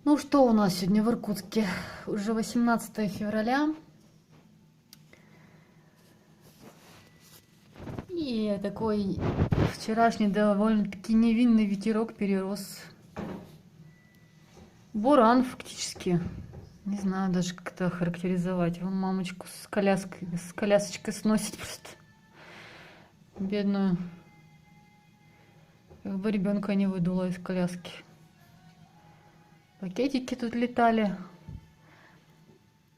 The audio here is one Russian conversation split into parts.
Ну что у нас сегодня в Иркутске? Уже 18 февраля. И такой вчерашний довольно-таки невинный ветерок перерос в буран фактически. Не знаю даже, как это характеризовать. Вон мамочку с колясочкой сносит просто. Бедную. Как бы ребенка не выдула из коляски. Пакетики тут летали.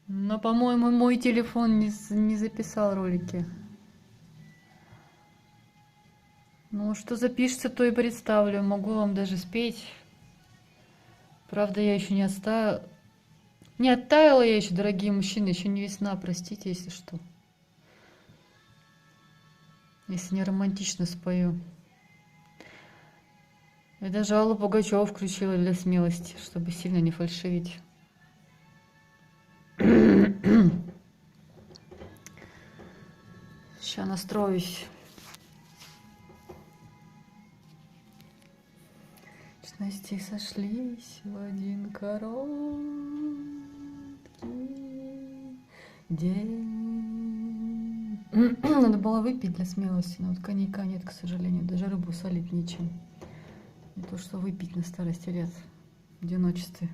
Но, по-моему, мой телефон не записал ролики. Ну, что запишется, то и представлю. Могу вам даже спеть. Правда, я еще не оттаяла. Не оттаяла я еще, дорогие мужчины. Еще не весна, простите, если что. Если не романтично спою. Я даже Аллу Пугачеву включила для смелости, чтобы сильно не фальшивить. Сейчас настроюсь. Честности сошлись в один короткий день. Надо было выпить для смелости, но вот коньяка нет, к сожалению. Даже рыбу солить нечем. Не то, что выпить на старости лет в одиночестве.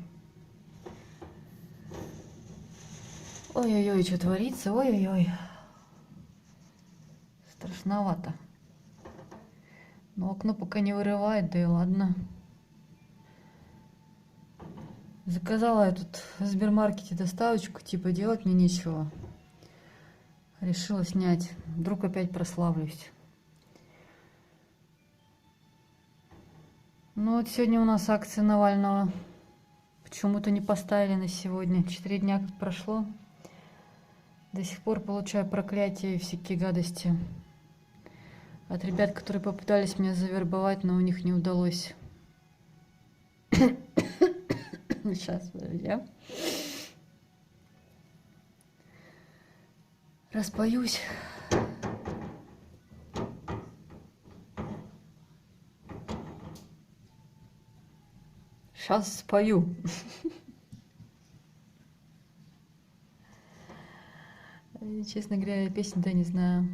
Ой-ой-ой, что творится? Ой-ой-ой. Страшновато. Но окно пока не вырывает, да и ладно. Заказала я тут в Сбермаркете доставочку, типа делать мне нечего. Решила снять. Вдруг опять прославлюсь. Ну вот сегодня у нас акция Навального. Почему-то не поставили на сегодня. 4 дня как прошло. До сих пор получаю проклятия и всякие гадости. От ребят, которые попытались меня завербовать, но у них не удалось. Сейчас, подожди. Распоюсь. Сейчас спою. Честно говоря, песню-то не знаю.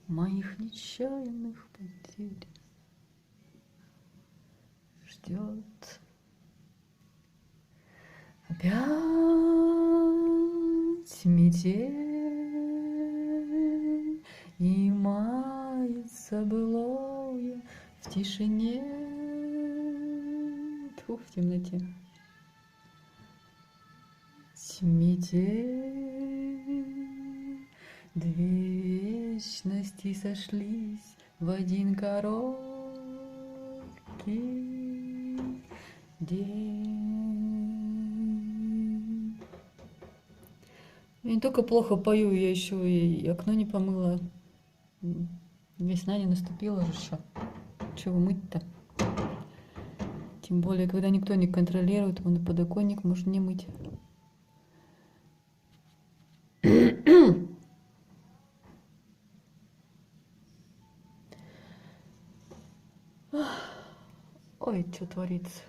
Моих нечаянных потерь ждет опять метель, и мается былое в тишине, тьфу, в темноте. Метель, две вечности сошлись в один короткий день. Я не только плохо пою, я еще и окно не помыла. Весна не наступила же еще. Чего мыть-то? Тем более, когда никто не контролирует, вон и подоконник можно не мыть. Ой, что творится.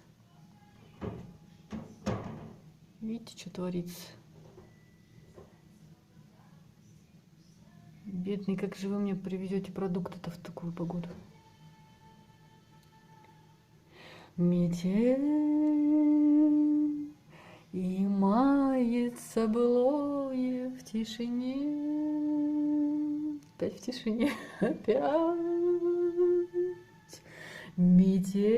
Видите, что творится? Бедный, как же вы мне привезете продукты-то в такую погоду? Метель, и мается былое в тишине. Опять в тишине. Опять. Метель,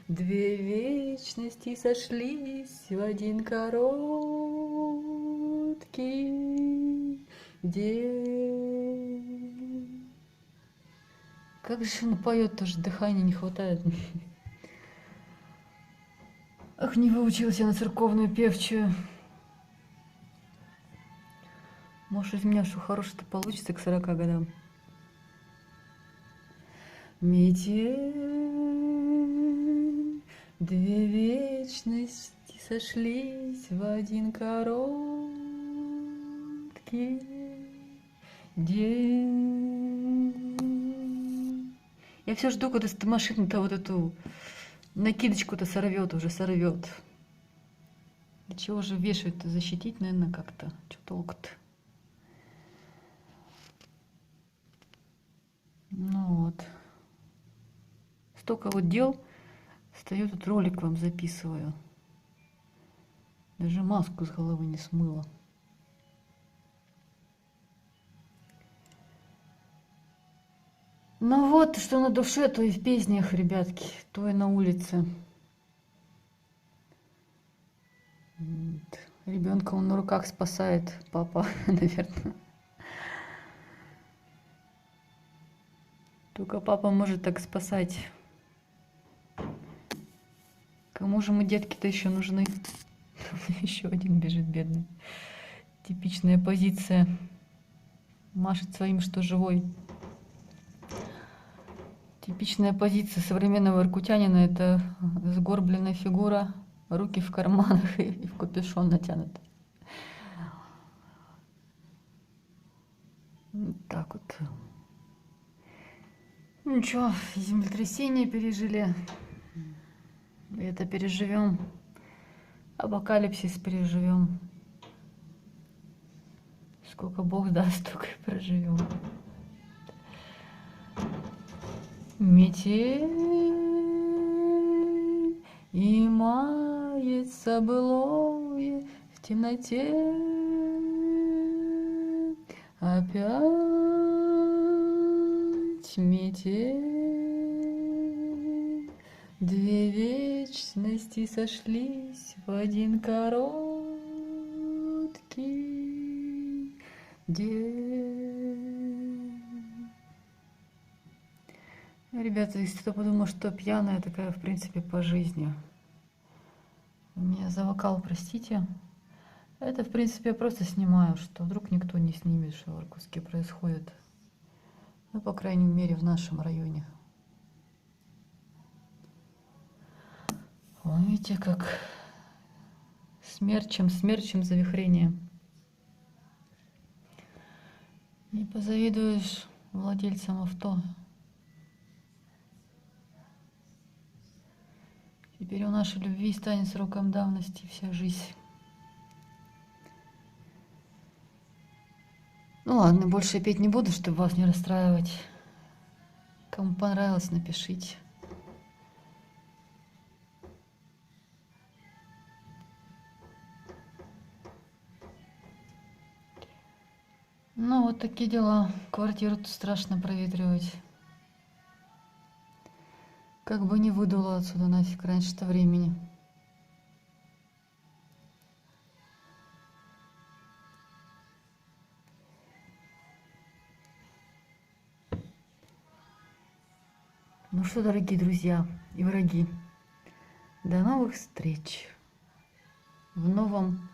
две вечности сошлись в один короткий день. Как же она поет, тоже дыхания не хватает. Ах, не выучилась я на церковную певчую. Может, из меня что хорошее-то получится к 40 годам. Метель, две вечности сошлись в один короткий день. Я все жду, когда эта машина-то вот эту накидочку-то сорвет, уже сорвет. Для чего же вешают-то? Защитить, наверное, как-то. Что толку-то? Ну вот. Столько вот дел. Стою тут, ролик вам записываю. Даже маску с головы не смыла. Ну вот, что на душе, то и в песнях, ребятки, то и на улице. Ребенка он на руках спасает, папа, наверное. Только папа может так спасать. Кому же мы, детки-то, еще нужны? Еще один бежит, бедный. Типичная позиция. Машет своим, что живой. Типичная позиция современного иркутянина — это сгорбленная фигура, руки в карманах и в капюшон натянут. Вот так вот. Ну ничего, землетрясение пережили. Это переживем. Апокалипсис переживем. Сколько Бог даст, столько и проживем. Метель и мается былое в темноте. Опять метель. Две вечности сошлись в один короткий день. Ребята, если кто подумал, что пьяная такая, в принципе, по жизни. Меня за вокал, простите. Это, в принципе, я просто снимаю, что вдруг никто не снимет, что в Иркутске происходит. Ну, по крайней мере, в нашем районе. Вон, видите, как смерчем завихрение. Не позавидуешь владельцам авто. Теперь у нашей любви станет сроком давности вся жизнь. Ну ладно, больше я петь не буду, чтобы вас не расстраивать. Кому понравилось, напишите. Ну вот такие дела. Квартиру-то страшно проветривать. Как бы не выдуло отсюда нафиг раньше-то времени. Ну что, дорогие друзья и враги, до новых встреч в новом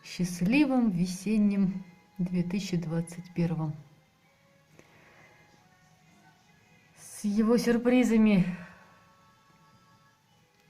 счастливом весеннем 2021. С его сюрпризами.